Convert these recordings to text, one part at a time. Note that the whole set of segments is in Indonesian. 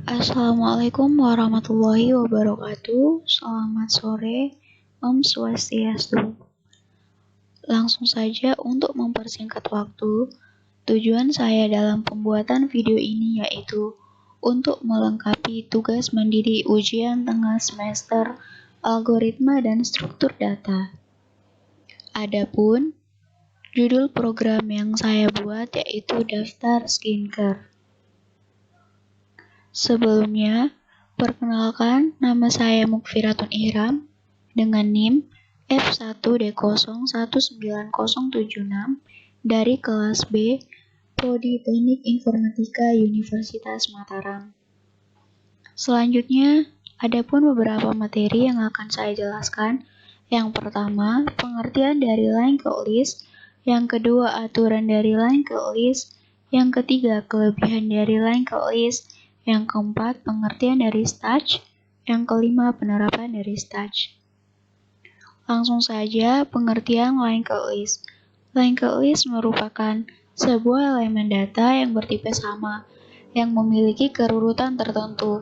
Assalamualaikum warahmatullahi wabarakatuh. Selamat sore, Om Swastiastu. Langsung saja untuk mempersingkat waktu, tujuan saya dalam pembuatan video ini yaitu untuk melengkapi tugas mandiri ujian tengah semester algoritma dan struktur data. Adapun judul program yang saya buat yaitu daftar skincare. Sebelumnya, perkenalkan nama saya Mukfiratun Ihram dengan NIM F1D019076 dari kelas B Prodi Teknik Informatika Universitas Mataram. Selanjutnya, ada pun beberapa materi yang akan saya jelaskan. Yang pertama, pengertian dari line code list. Yang kedua, aturan dari line code list. Yang ketiga, kelebihan dari line code list. Yang keempat, pengertian dari stage. Yang kelima, penerapan dari stage. Langsung saja, pengertian line code list. Line code list merupakan sebuah elemen data yang bertipe sama, yang memiliki kerurutan tertentu,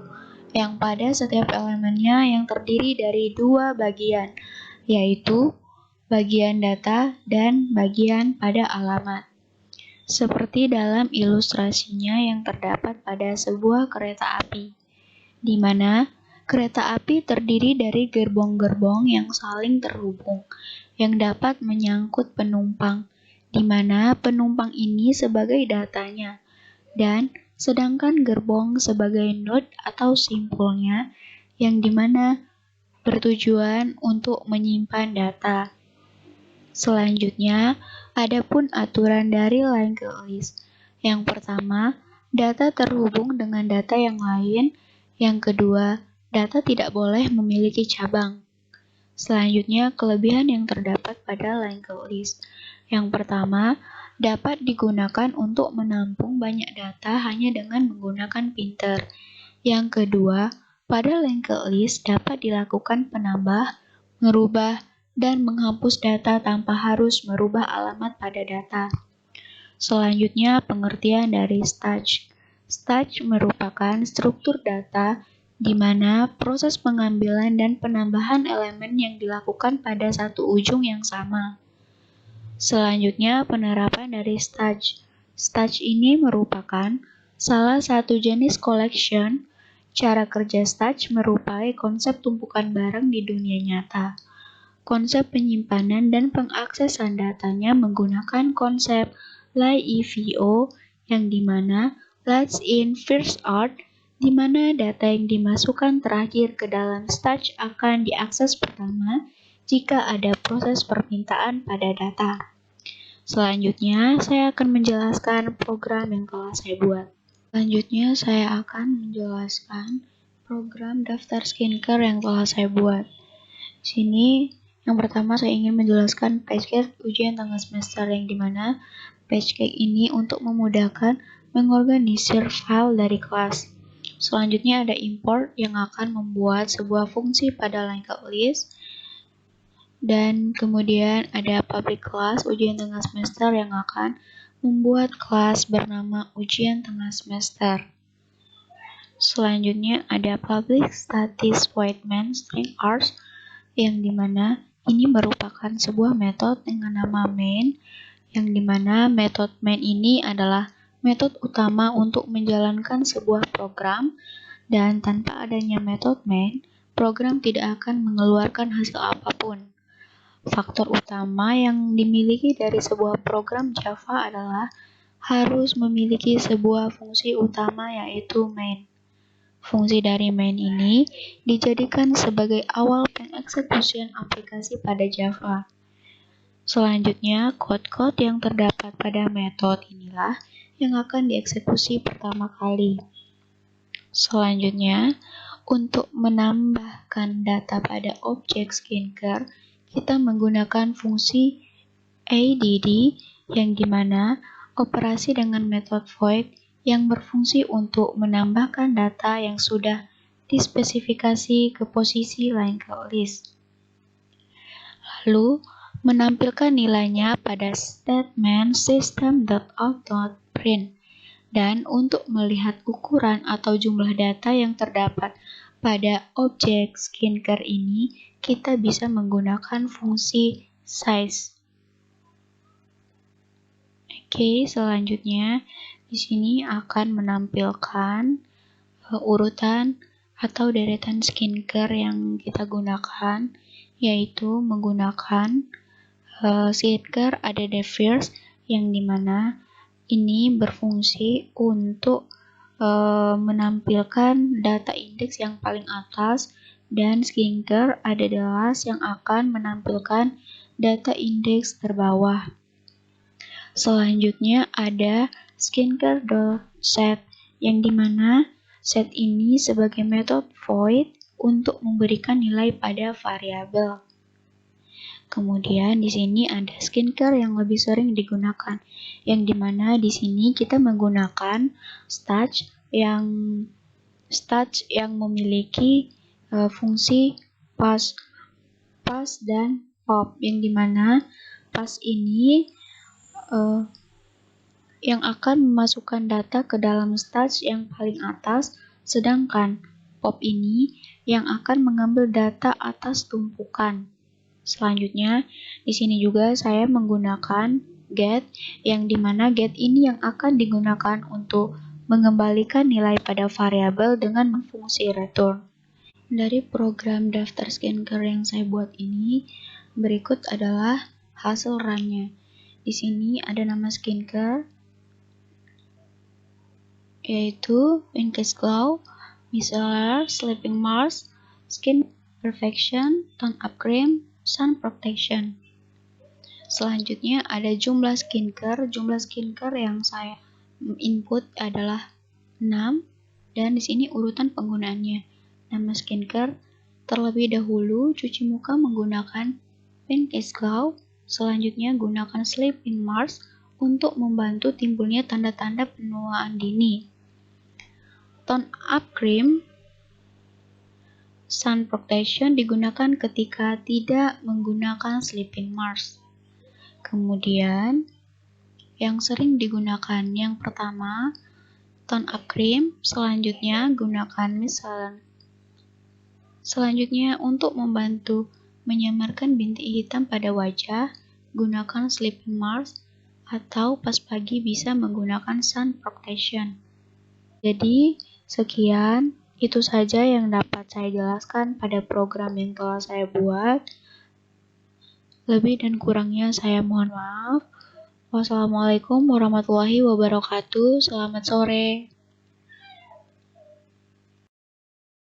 yang pada setiap elemennya yang terdiri dari dua bagian, yaitu bagian data dan bagian pada alamat. Seperti dalam ilustrasinya yang terdapat pada sebuah kereta api, di mana kereta api terdiri dari gerbong-gerbong yang saling terhubung, yang dapat menyangkut penumpang, di mana penumpang ini sebagai datanya, dan sedangkan gerbong sebagai node atau simpulnya, yang dimana bertujuan untuk menyimpan data. Selanjutnya, ada pun aturan dari line code list. Yang pertama, data terhubung dengan data yang lain. Yang kedua, data tidak boleh memiliki cabang. Selanjutnya, kelebihan yang terdapat pada line code list. Yang pertama, dapat digunakan untuk menampung banyak data hanya dengan menggunakan printer. Yang kedua, pada line code list dapat dilakukan penambah, merubah, dan menghapus data tanpa harus merubah alamat pada data. Selanjutnya, pengertian dari stage. Stage merupakan struktur data di mana proses pengambilan dan penambahan elemen yang dilakukan pada satu ujung yang sama. Selanjutnya, penerapan dari stage. Stage ini merupakan salah satu jenis collection. Cara kerja stage merupakan konsep tumpukan barang di dunia nyata. Konsep penyimpanan dan pengaksesan datanya menggunakan konsep LIFO yang dimana last in first out, di mana data yang dimasukkan terakhir ke dalam stage akan diakses pertama jika ada proses permintaan pada data. Selanjutnya, saya akan menjelaskan program yang telah saya buat. Selanjutnya, saya akan menjelaskan program daftar skincare yang telah saya buat. Di sini, yang pertama saya ingin menjelaskan page cake ujian tengah semester yang dimana page cake ini untuk memudahkan mengorganisir file dari kelas. Selanjutnya ada import yang akan membuat sebuah fungsi pada line code list. Dan kemudian ada public class ujian tengah semester yang akan membuat kelas bernama ujian tengah semester. Selanjutnya ada public static void main string args yang dimana ini merupakan sebuah metode dengan nama main, yang dimana metode main ini adalah metode utama untuk menjalankan sebuah program, dan tanpa adanya metode main, program tidak akan mengeluarkan hasil apapun. Faktor utama yang dimiliki dari sebuah program Java adalah harus memiliki sebuah fungsi utama yaitu main. Fungsi dari main ini dijadikan sebagai awal pengeksekusian aplikasi pada Java. Selanjutnya, kode-kode yang terdapat pada metode inilah yang akan dieksekusi pertama kali. Selanjutnya, untuk menambahkan data pada objek skincare, kita menggunakan fungsi add yang dimana operasi dengan metode void yang berfungsi untuk menambahkan data yang sudah dispesifikasi ke posisi line code list. Lalu, menampilkan nilainya pada statement system.out.print. Dan untuk melihat ukuran atau jumlah data yang terdapat pada objek skincare ini, kita bisa menggunakan fungsi size. Oke, selanjutnya di sini akan menampilkan urutan atau deretan skincare yang kita gunakan, yaitu menggunakan skincare Adede-First yang dimana ini berfungsi untuk menampilkan data indeks yang paling atas, dan skincare Adede-Last yang akan menampilkan data indeks terbawah. Selanjutnya ada skincare set yang dimana set ini sebagai metode void untuk memberikan nilai pada variabel. Kemudian di sini ada skincare yang lebih sering digunakan, yang dimana di sini kita menggunakan starch yang memiliki fungsi pas dan pop, yang dimana pas ini yang akan memasukkan data ke dalam starch yang paling atas, sedangkan pop ini yang akan mengambil data atas tumpukan. Selanjutnya, di sini juga saya menggunakan get, yang dimana get ini yang akan digunakan untuk mengembalikan nilai pada variabel dengan fungsi return. Dari program daftar skincare yang saya buat ini, berikut adalah hasil runnya. Di sini ada nama skincare, yaitu Pancake Glow, Micellar, Sleeping Mask, Skin Perfection, Tone Up Cream, Sun Protection. Selanjutnya ada jumlah skincare. Jumlah skincare yang saya input adalah 6, dan di sini urutan penggunaannya. Nama skincare, terlebih dahulu cuci muka menggunakan Pancake Glow. Selanjutnya gunakan Sleeping Mask untuk membantu timbulnya tanda-tanda penuaan dini. Tone Up Cream, Sun Protection digunakan ketika tidak menggunakan Sleeping Mask. Kemudian, yang sering digunakan yang pertama, Tone Up Cream, selanjutnya gunakan micellar. Selanjutnya, untuk membantu menyamarkan bintik hitam pada wajah, gunakan Sleeping Mask, atau pas pagi bisa menggunakan Sun Protection. Jadi, sekian. Itu saja yang dapat saya jelaskan pada program yang telah saya buat. Lebih dan kurangnya saya mohon maaf. Wassalamualaikum warahmatullahi wabarakatuh. Selamat sore.